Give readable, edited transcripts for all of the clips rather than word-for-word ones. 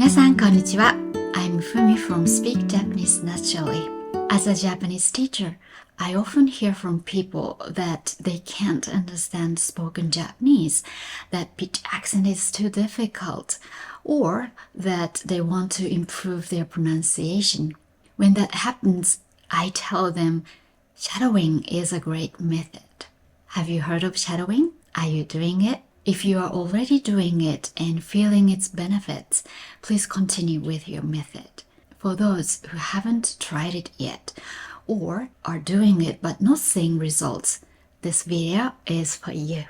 皆さんこんにちは。I'm Fumi from Speak Japanese Naturally. As a Japanese teacher, I often hear from people that they can't understand spoken Japanese, that pitch accent is too difficult, or that they want to improve their pronunciation. When that happens, I tell them shadowing is a great method. Have you heard of shadowing? Are you doing it? If you are already doing it and feeling its benefits, please continue with your method. For those who haven't tried it yet or are doing it but not seeing results, this video is for you.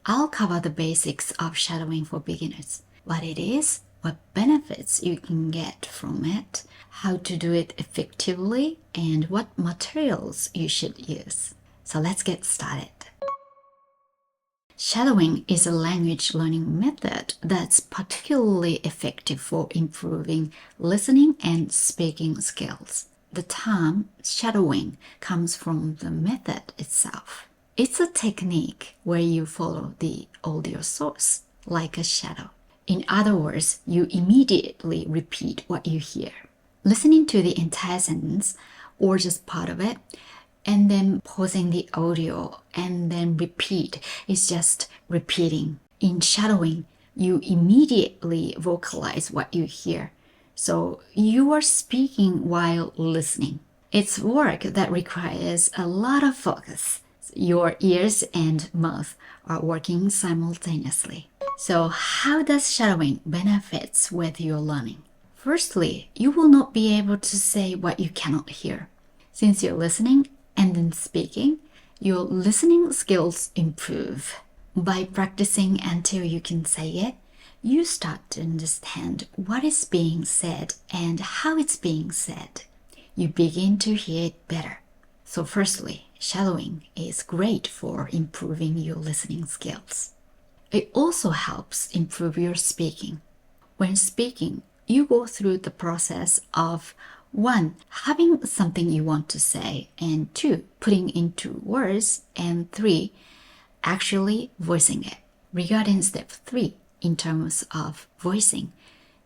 I'll cover the basics of shadowing for beginners, what it is, what benefits you can get from it, how to do it effectively, and what materials you should use. So let's get started. Shadowing is a language learning method that's particularly effective for improving listening and speaking skills. The term shadowing comes from the method itself. It's a technique where you follow the audio source, like a shadow. In other words, you immediately repeat what you hear. Listening to the entire sentence, or just part of it, and then pausing the audio and then repeat is just repeating. In shadowing, you immediately vocalize what you hear. So you are speaking while listening. It's work that requires a lot of focus. Your ears and mouth are working simultaneously. So how does shadowing benefits with your learning? Firstly, you will not be able to say what you cannot hear. Since you're listening and then speaking, your listening skills improve. By practicing until you can say it, you start to understand what is being said and how it's being said. You begin to hear it better. So firstly, shadowing is great for improving your listening skills. It also helps improve your speaking. When speaking, you go through the process of 1. Having something you want to say, and 2. Putting into words, and 3. Actually voicing it. Regarding step 3, in terms of voicing,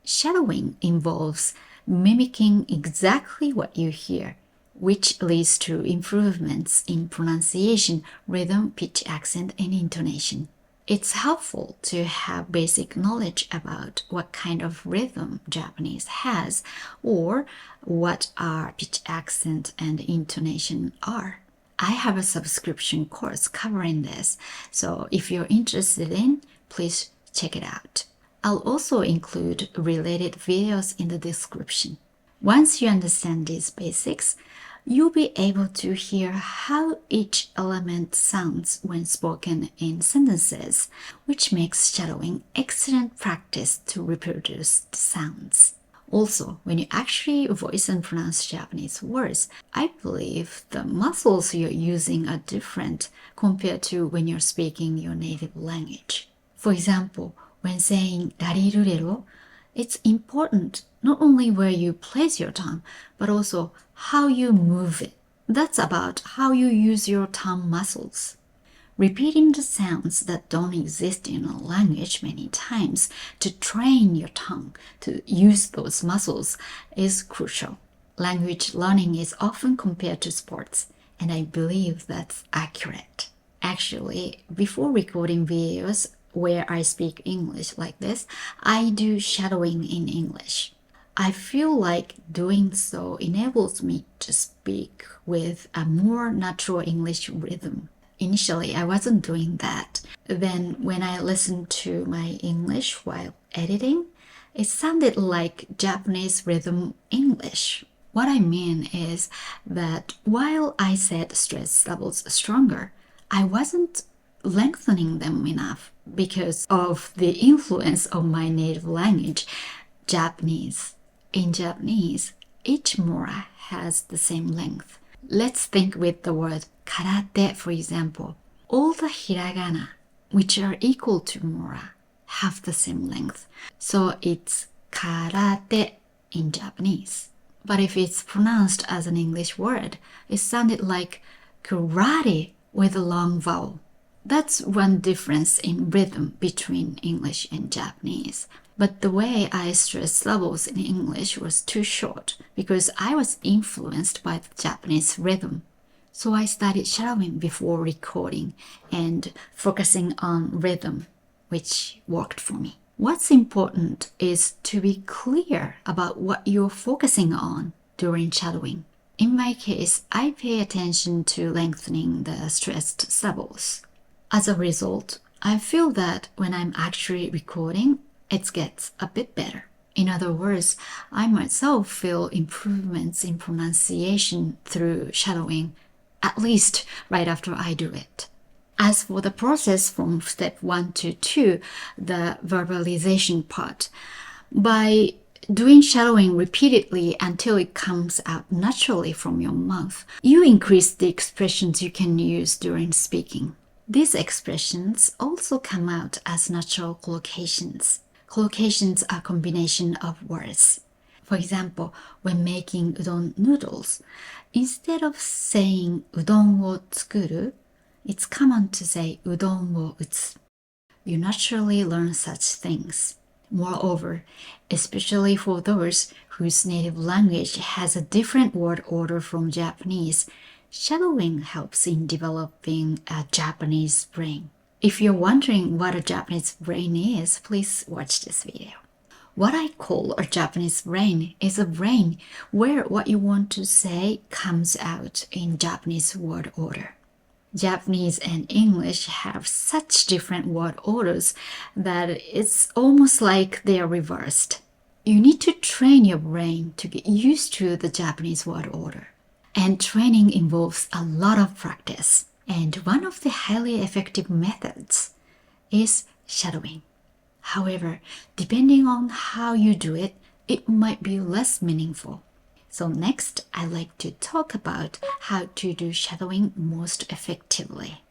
shadowing involves mimicking exactly what you hear, which leads to improvements in pronunciation, rhythm, pitch, accent, and intonation. It's helpful to have basic knowledge about what kind of rhythm Japanese has or what our pitch, accent, and intonation are. I have a subscription course covering this, so if you're interested in, please check it out. I'll also include related videos in the description. Once you understand these basics, you'll be able to hear how each element sounds when spoken in sentences, which makes shadowing excellent practice to reproduce the sounds. Also, when you actually voice and pronounce Japanese words, I believe the muscles you're using are different compared to when you're speaking your native language. For example, when saying "rarirurero," it's important not only where you place your tongue, but also how you move it. That's about how you use your tongue muscles. Repeating the sounds that don't exist in a language many times to train your tongue to use those muscles is crucial. Language learning is often compared to sports, and I believe that's accurate. Actually, before recording videos where I speak English like this, I do shadowing in English. I feel like doing so enables me to speak with a more natural English rhythm. Initially, I wasn't doing that. Then when I listened to my English while editing, it sounded like Japanese rhythm English. What I mean is that while I said stress levels stronger, I wasn't lengthening them enough because of the influence of my native language, Japanese. In Japanese, each mora has the same length. Let's think with the word karate, for example. All the hiragana, which are equal to mora, have the same length. So it's karate in Japanese. But if it's pronounced as an English word, it sounded like karate with a long vowel. That's one difference in rhythm between English and Japanese. But the way I stressed syllables in English was too short because I was influenced by the Japanese rhythm. So I started shadowing before recording and focusing on rhythm, which worked for me. What's important is to be clear about what you're focusing on during shadowing. In my case, I pay attention to lengthening the stressed syllables. As a result, I feel that when I'm actually recording, it gets a bit better. In other words, I myself feel improvements in pronunciation through shadowing, at least right after I do it. As for the process from step 1 to 2, the verbalization part, by doing shadowing repeatedly until it comes out naturally from your mouth, you increase the expressions you can use during speaking. These expressions also come out as natural collocations. Collocations are a combination of words. For example, when making udon noodles, instead of saying udon wo tsukuru, it's common to say udon wo utsu. You naturally learn such things. Moreover, especially for those whose native language has a different word order from Japanese, shadowing helps in developing a Japanese brain. If you're wondering what a Japanese brain is, please watch this video. What I call a Japanese brain is a brain where what you want to say comes out in Japanese word order. Japanese and English have such different word orders that it's almost like they're reversed. You need to train your brain to get used to the Japanese word order. And training involves a lot of practice. And one of the highly effective methods is shadowing. However, depending on how you do it, it might be less meaningful. So next, I'd like to talk about how to do shadowing most effectively.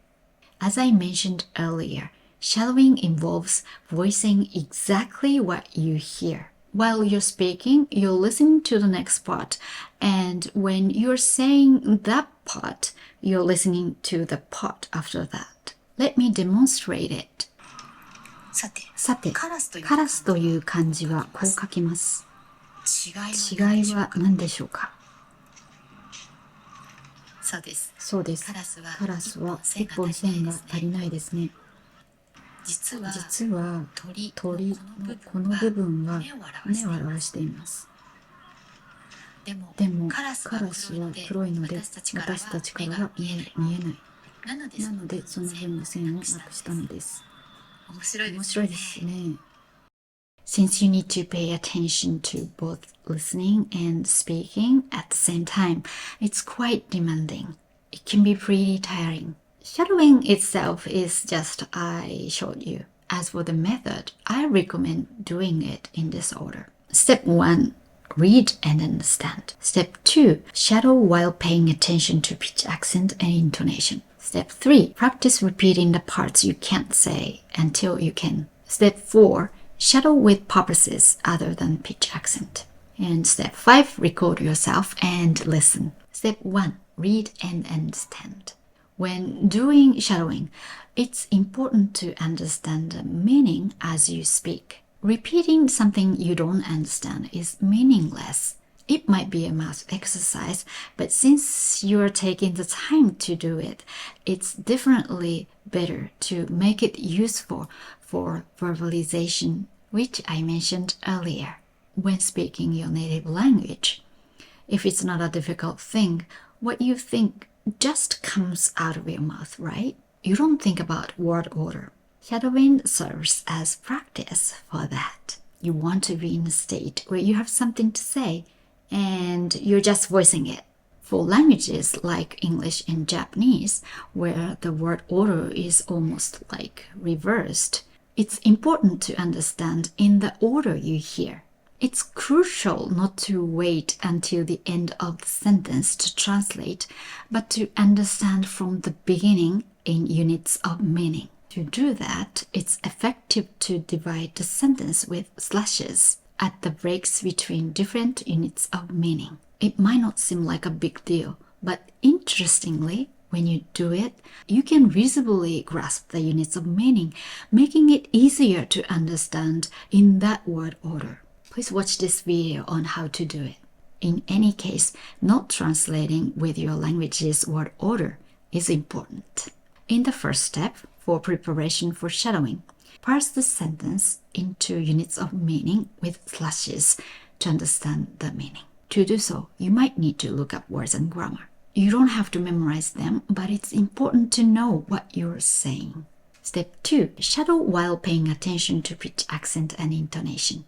As I mentioned earlier, shadowing involves voicing exactly what you hear. While you're speaking, you're listening to the next part, and when you're saying that part, you're listening to the part after that. Let me demonstrate it. さて、カラスという漢字はこう書きます。違いは何でしょうか？そうです。カラスは一本線が足りないですね。実は鳥のこの部分は目を表しています。でもカラスは黒いので私たちからは見えない。なのでその分の線をなくしたのです。面白いですね。Since you need to pay attention to both listening and speaking at the same time, it's quite demanding. It can be pretty tiring. Shadowing itself is just I showed you. As for the method, I recommend doing it in this order. Step 1. Read and understand. Step 2. Shadow while paying attention to pitch, accent, and intonation. Step 3. Practice repeating the parts you can't say until you can. Step 4. Shadow with purposes other than pitch, accent. And step 5, record yourself and listen. Step 1, read and understand. When doing shadowing, it's important to understand the meaning as you speak. Repeating something you don't understand is meaningless. It might be a math exercise, but since you're taking the time to do it, it's definitely better to make it useful for verbalization, which I mentioned earlier. When speaking your native language, if it's not a difficult thing, what you think just comes out of your mouth, right? You don't think about word order. Shadowing serves as practice for that. You want to be in a state where you have something to say and you're just voicing it. For languages like English and Japanese, where the word order is almost like reversed, it's important to understand in the order you hear. It's crucial not to wait until the end of the sentence to translate, but to understand from the beginning in units of meaning. To do that, it's effective to divide the sentence with slashes at the breaks between different units of meaning. It might not seem like a big deal, but interestingly, When you do it, you can visibly grasp the units of meaning, making it easier to understand in that word order. Please watch this video on how to do it. In any case, not translating with your language's word order is important. In the first step, for preparation for shadowing, parse the sentence into units of meaning with slashes to understand the meaning. To do so, you might need to look up words and grammar. You don't have to memorize them, but it's important to know what you're saying. Step 2. Shadow while paying attention to pitch, accent, and intonation.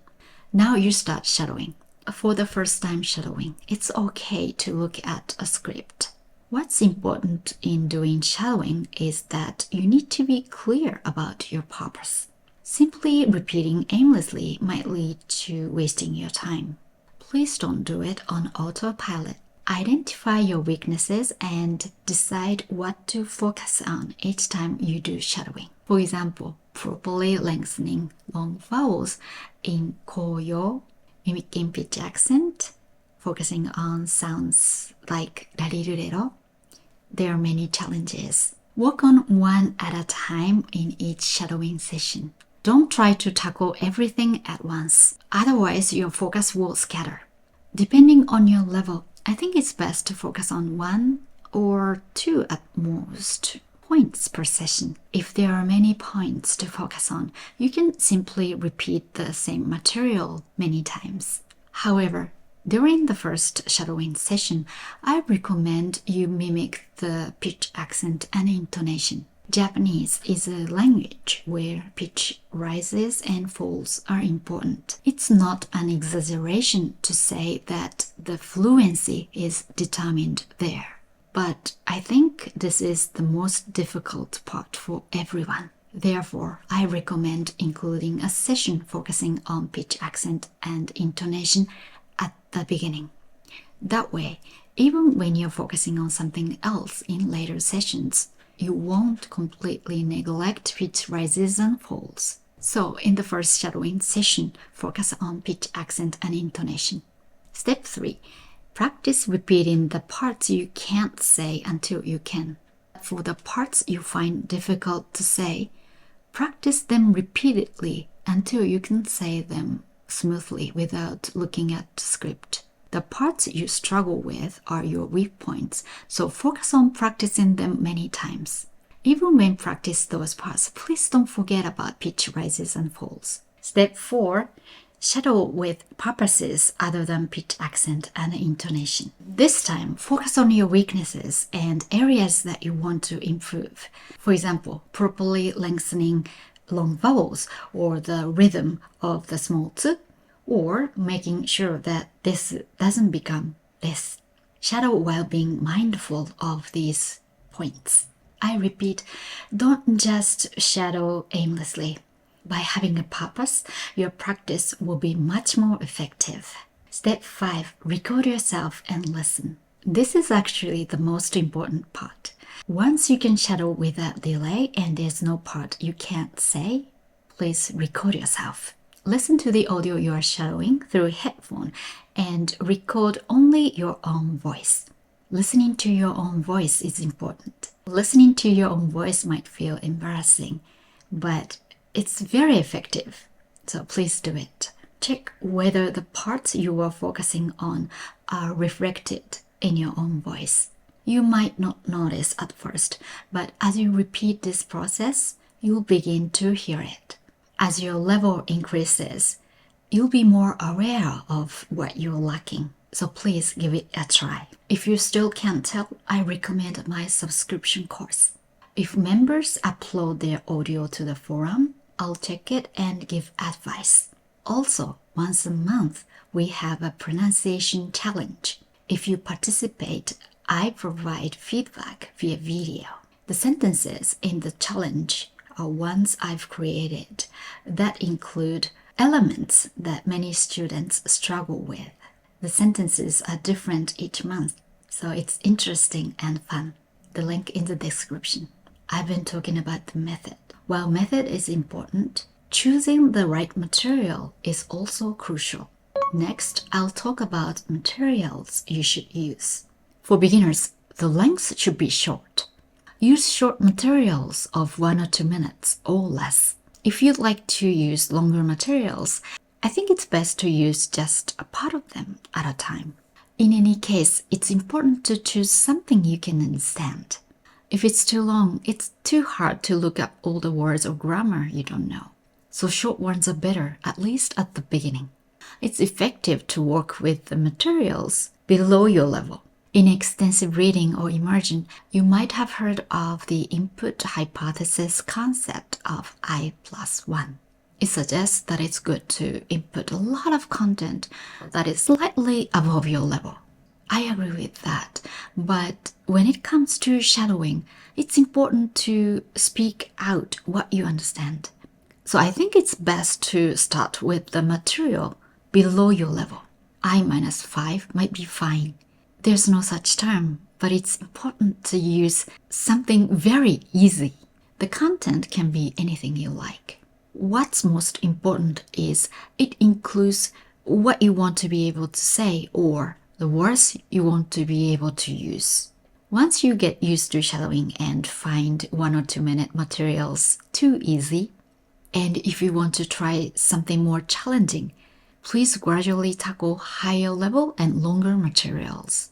Now you start shadowing. For the first time shadowing, it's okay to look at a script. What's important in doing shadowing is that you need to be clear about your purpose. Simply repeating aimlessly might lead to wasting your time. Please don't do it on autopilot. Identify your weaknesses and decide what to focus on each time you do shadowing. For example, properly lengthening long vowels in koyo, mimicking pitch accent, focusing on sounds like rarirurero. There are many challenges. Work on one at a time in each shadowing session. Don't try to tackle everything at once, otherwise your focus will scatter. Depending on your level, I think it's best to focus on 1 or 2 at most points per session. If there are many points to focus on, you can simply repeat the same material many times. However, during the first shadowing session, I recommend you mimic the pitch, accent, and intonation. Japanese is a language where pitch rises and falls are important. It's not an exaggeration to say that the fluency is determined there. But I think this is the most difficult part for everyone. Therefore, I recommend including a session focusing on pitch, accent, and intonation at the beginning. That way, even when you're focusing on something else in later sessions, you won't completely neglect pitch rises and falls. So, in the first shadowing session, focus on pitch, accent, and intonation. Step 3. Practice repeating the parts you can't say until you can. For the parts you find difficult to say, practice them repeatedly until you can say them smoothly without looking at the script. The parts you struggle with are your weak points, so focus on practicing them many times. Even when practice those parts, please don't forget about pitch rises and falls. Step 4. Shadow with purposes other than pitch, accent, and intonation. This time, focus on your weaknesses and areas that you want to improve. For example, properly lengthening long vowels or the rhythm of the small tsu, or making sure that this doesn't become this. Shadow while being mindful of these points. I repeat, don't just shadow aimlessly. By having a purpose, your practice will be much more effective. Step 5. Record yourself and listen. This is actually the most important part. Once you can shadow without delay and there's no part you can't say, please record yourself. Listen to the audio you are shadowing through a headphone and record only your own voice. Listening to your own voice is important. Listening to your own voice might feel embarrassing, but it's very effective, so please do it. Check whether the parts you are focusing on are reflected in your own voice. You might not notice at first, but as you repeat this process, you'll begin to hear it. As your level increases, you'll be more aware of what you're lacking. So please give it a try. If you still can't tell, I recommend my subscription course. If members upload their audio to the forum, I'll check it and give advice. Also, once a month, we have a pronunciation challenge. If you participate, I provide feedback via video. The sentences in the challenge are ones I've created that include elements that many students struggle with. The sentences are different each month, so it's interesting and fun. The link in the description. I've been talking about the method. While method is important, choosing the right material is also crucial. Next, I'll talk about materials you should use. For beginners, the length should be short. Use short materials of 1 or 2 minutes or less. If you'd like to use longer materials, I think it's best to use just a part of them at a time. In any case, it's important to choose something you can understand. If it's too long, it's too hard to look up all the words or grammar you don't know. So short ones are better, at least at the beginning. It's effective to work with the materials below your level. In extensive reading or immersion, you might have heard of the input hypothesis concept of I+1. It suggests that it's good to input a lot of content that is slightly above your level. I agree with that, but when it comes to shadowing, it's important to speak out what you understand. So I think it's best to start with the material below your level. I-5 might be fine. There's no such term, but it's important to use something very easy. The content can be anything you like. What's most important is it includes what you want to be able to say or the words you want to be able to use. Once you get used to shadowing and find 1 or 2 minute materials too easy, and if you want to try something more challenging, please gradually tackle higher level and longer materials.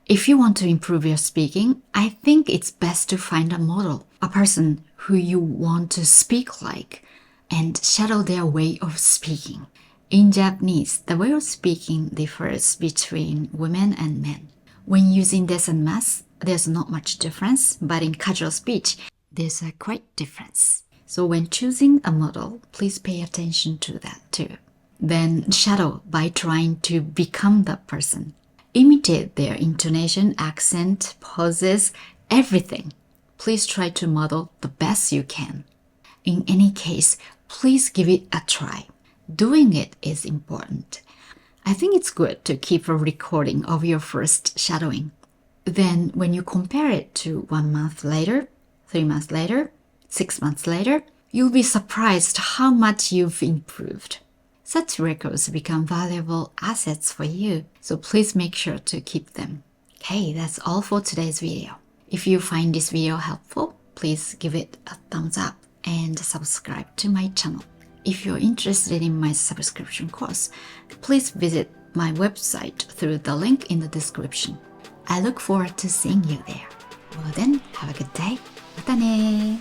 If you want to improve your speaking, I think it's best to find a model, a person who you want to speak like, and shadow their way of speaking. In Japanese, the way of speaking differs between women and men. When using des and mas, there's not much difference, but in casual speech, there's a great difference. So when choosing a model, please pay attention to that too. Then shadow by trying to become that person. Imitate their intonation, accent, poses, everything. Please try to model the best you can. In any case, please give it a try. Doing it is important. I think it's good to keep a recording of your first shadowing. Then when you compare it to 1 month later, 3 months later, 6 months later, you'll be surprised how much you've improved. Such records become valuable assets for you, so please make sure to keep them. Okay, that's all for today's video. If you find this video helpful, please give it a thumbs up and subscribe to my channel. If you're interested in my subscription course, please visit my website through the link in the description. I look forward to seeing you there. Well then, have a good day. またね